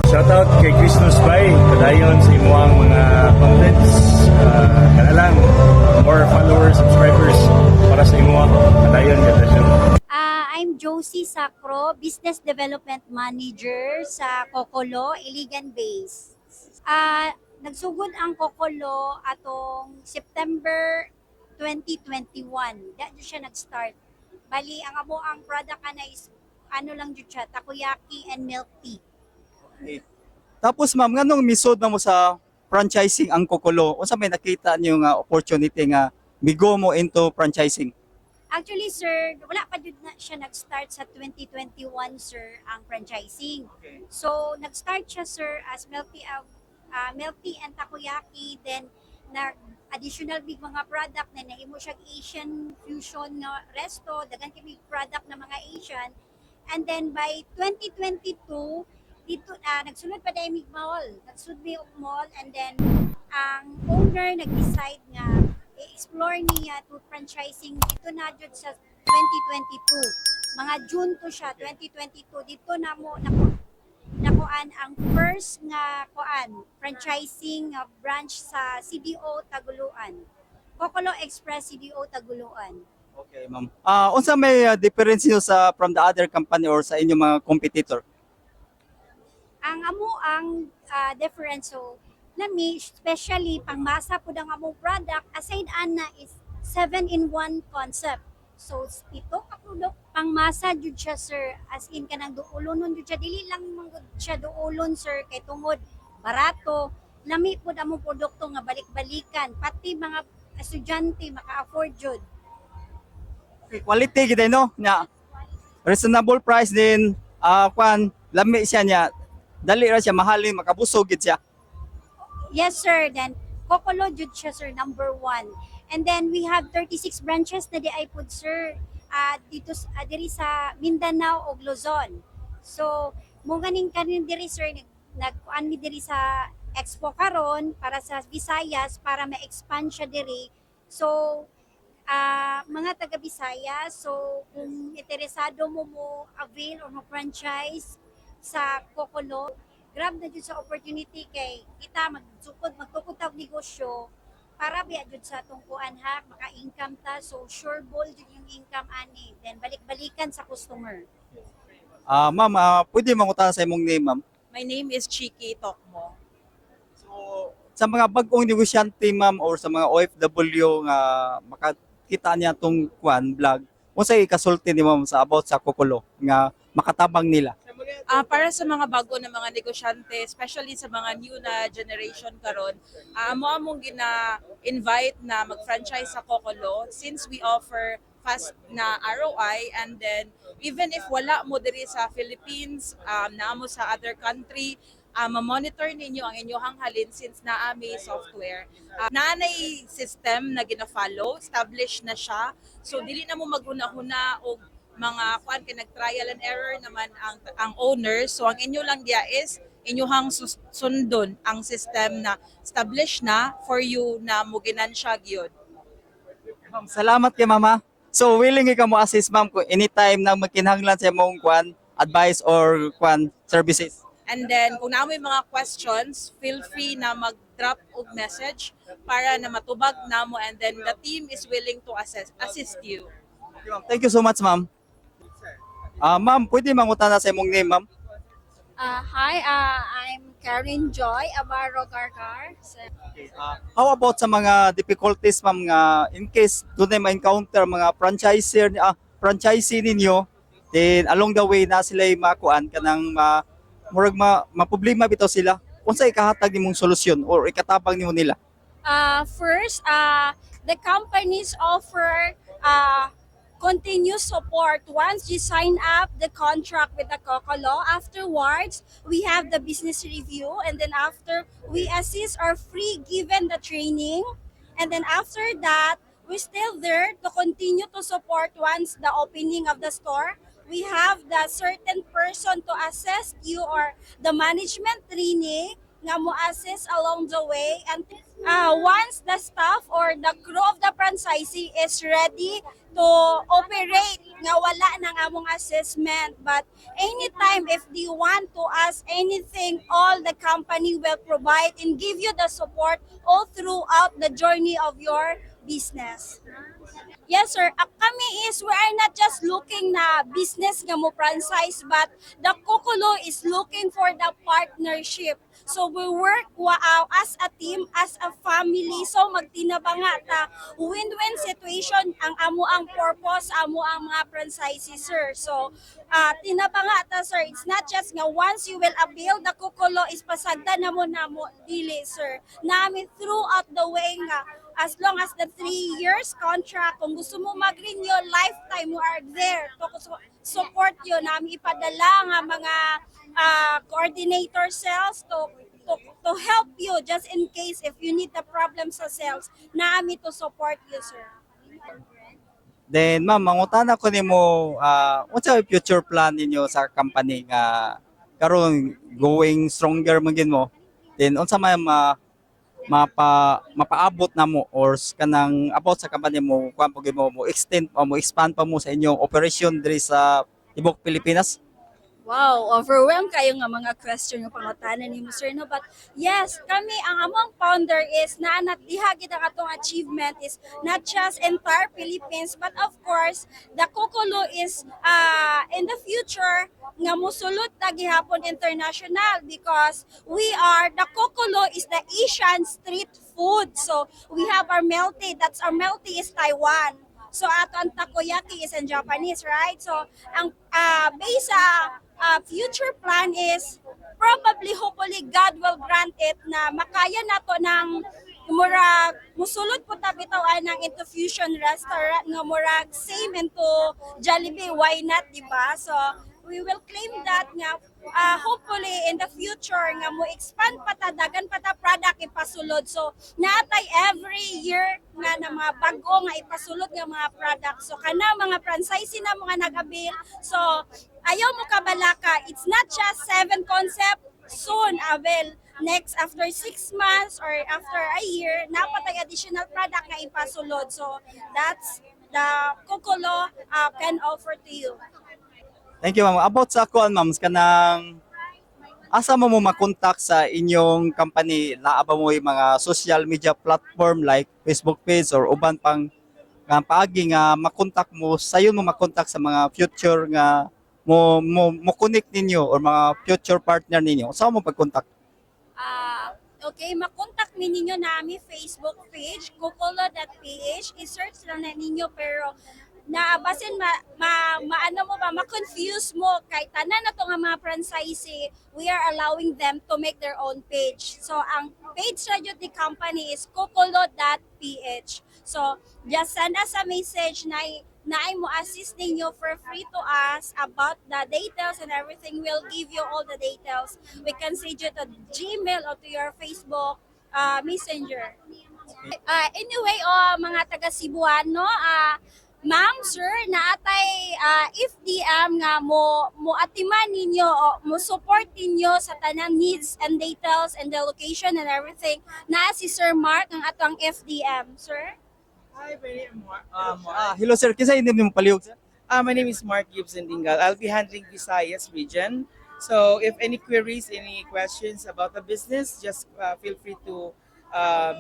Shoutout kay Chris Nusbay, padayon sa imuang mga contents. Kana lang, more followers, subscribers para sa imuang padayon ganda siya. I'm Josie Sacro, Business Development Manager sa Kokolo, Iligan Base. Nagsugod ang Kokolo atong September 2021. Dito siya nag-start. Bali, ang product na is ano lang dito siya, takoyaki and milk tea. Okay. Tapos ma'am, nganong misod na mo sa franchising ang Kokolo? Unsa may nakita niyo nga opportunity nga migo mo into franchising? Actually, sir, wala pa dito na siya nag-start sa 2021, sir, ang franchising. Okay. So, nag-start siya, sir, as milk tea and takoyaki. Then, na additional big mga product na nahimo siya Asian fusion na resto, dagan kay product na mga Asian. And then, by 2022, dito, nagsunod pa dahil mall. Nagsunod may mall. And then, ang owner nag-decide nga i-explore niya to franchising dito na dyan sa 2022. Mga June to siya, 2022. Dito na mo nakuan ang first nga franchising branch sa CDO Taguluan. Kokolo Express CDO Taguluan. Okay, ma'am. Unsa may difference niyo sa from the other company or sa inyong mga competitor? Ang difference, so nami especially pangmasa po ang among product aside ana is 7-in-1 concept. So ito ka product pangmasa jud siya, sir, as in kanang duulonon jud siya, dili lang manggod siya duulon, sir, kay tungod barato. Lami pud among produkto nga balik-balikan pati mga estudyante maka-afford jud. Okay, quality gid no nya. Reasonable price din. Lami siya niya. Dali ra siya mahalin, makabusog gid siya. Yes, sir. Then, Kokolo jud siya, sir, number 1. And then, we have 36 branches na di ay pud, sir, dito diri sa Mindanao ug Luzon. So, mo ganing kanin diri, sir, nagkuan mi diri sa Expo karon para sa Visayas para ma-expand siya diri. So, mga taga Visayas, so kung interesado mo avail or mo franchise sa Kokolo, grab na jud sa opportunity kay kita magtukod tag negosyo para biya jud sa tungkuan ha, maka-income ta, so sure ball jud yung income ani, then balik-balikan sa customer. Ma'am, pwede mangutan sa imong name, ma'am? My name is Chiki Tokmo. So, sa mga bagong negosyante, ma'am, or sa mga OFW nga makakita niya tong vlog, unsay ikasulti ni ma'am sa about sa Kokolo nga makatabang nila? Para sa mga bago na mga negosyante, especially sa mga new na generation karon, amo among gina-invite na mag-franchise sa Kokolo since we offer fast na ROI, and then even if wala mo diri sa Philippines, naamo sa other country, ma-monitor ninyo ang inyong halin since naami software. Naanay system na gina-follow, established na siya. So dili na mo maghuna-huna og mga kuan kay nag-trial and error naman ang owner. So ang inyo lang dia is inyohang sundon ang system na established na for you na mo ginansya gyud. Ma'am, salamat kay mama. So willing ka mo assist, ma'am, ko anytime na magkinahanglan sa imong advice or services. And then kung namoy mga questions, feel free na mag-drop og message para na matubag namo, and then the team is willing to assist you. Okay, ma'am. Thank you so much, ma'am. Ma'am, pwede mangutan na sa imong name, ma'am? Hi, I'm Karen Joy Abarro Gargar. Okay. How about sa mga difficulties, ma'am, nga in case doon na ma-encounter mga franchisee ninyo, then along the way na sila makuan kanang maproblema bitaw sila, unsa ikahatag nimong solusyon or ikatabang nimo nila? First, the companies offer continuous support once you sign up the contract with the Kokolo. Afterwards, we have the business review, and then after we assist or free given the training, and then after that we're still there to continue to support once the opening of the store. We have the certain person to assist you or the management training nga mo assist along the way, and once the staff or the crew of the franchisee is ready to operate, nga wala nang among assessment, but anytime if they want to ask anything, all the company will provide and give you the support all throughout the journey of your business. Yes, sir. Kami is, we are not just looking na business nga mo franchise, but the Kukulo is looking for the partnership. So we work as a team, as a family. So magtinabanga ta win-win situation ang amo ang purpose, amo ang mga franchises, sir. So tinabanga ta, sir. It's not just nga once you will avail the Kukulo is pasagda na mo dili, sir. Namin throughout the way nga as long as the 3 years contract, kung gusto mo mag-renew, lifetime mo are there to support you. Namin ipadala nga mga coordinator sales to help you just in case if you need the problem sa sales. Namin to support you, sir. Then ma'am, mangutana ko nimo unsa yung future plan ninyo sa company nga karon going stronger magin mo. Then unsa may mapaabot na mo or kanang about sa company mo kuan pag mo extend o mo expand pa mo sa inyong operation diri sa tibok Pilipinas? Wow, overwhelmed kayo nga mga question yung pangutanan ni mo, sir, no? But yes, kami, ang among founder is diha gid ang atong achievement is not just entire Philippines, but of course, the Kukulo is in the future nga musulot na gihapon international because the Kukulo is the Asian street food. So we have our melty, our melty is Taiwan. So ato ang takoyaki is in Japanese, right? So ang base sa future plan is probably, hopefully, God will grant it na makaya nato ng murag musulod po tabitawan ng into fusion restaurant nga murag same into Jollibee, why not, di ba? So we will claim that nga hopefully in the future nga mo expand pa ta, dagan pa ta product ipasulod. So natay every year nga na mga bago nga ipasulod nga mga product. So kana mga franchisee na mga nag-avail. So ayaw mo kabalaka, it's not just 7 concept, soon avail. Next, after 6 months or after a year, napatay additional product nga ipasulod. So that's the Kukulo can offer to you. Thank you ma'am. About sa kuan ma'am kanang asa mo makontak sa inyong company, laaba mo yung mga social media platform like Facebook page or uban pang nga paagi nga makontak mo, sayon mo makontak sa mga future nga mo connect ninyo or mga future partner ninyo. Saan mo pag-contact? Okay, makontak ninyo namin Facebook page, kukulo.ph. I-search lang na ninyo pero basin maano mo ba, ma-confuse mo kay tanan na to nga mga franchisee, we are allowing them to make their own page. So ang page sa the company is kukulo.ph. So just send us a message na mo assist ninyo for free to us about the details and everything. We'll give you all the details. We can send you to Gmail or to your Facebook Messenger. Anyway, mga taga Cebuano, ma'am, sir, naatay FDM nga mo atiman ninyo o mo support ninyo sa tanang needs and details and the location and everything. Na si Sir Mark ang atong FDM, sir. Hi, my name is Mark. Hello sir, kisa hindi mo palihog sir? My name is Mark Gibson Dingal. I'll be handling Visayas region. So if any queries, any questions about the business, just feel free to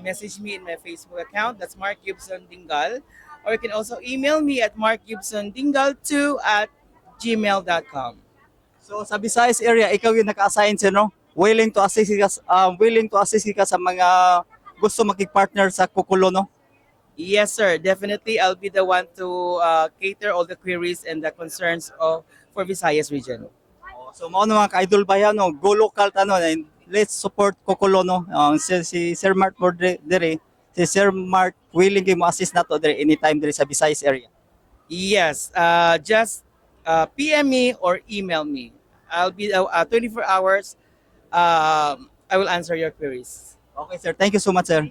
message me in my Facebook account. That's Mark Gibson Dingal. Or you can also email me at markgibsondingal2@gmail.com. So sa Visayas area, ikaw yung naka-assign sir, no? Willing to assist ka sa mga gusto makipag-partner sa Kukulo, no? Yes, sir. Definitely, I'll be the one to cater all the queries and the concerns for Visayas region. So mao na mga ka-idol bayan, no? Go local tano, and let's support Kukulo, no? Si Sir Mark dire, si Sir Mark willing kay mo assist nato dire anytime dire sa Visayas area. Yes, just PM me or email me. I'll be 24 hours. I will answer your queries. Okay sir, thank you so much sir.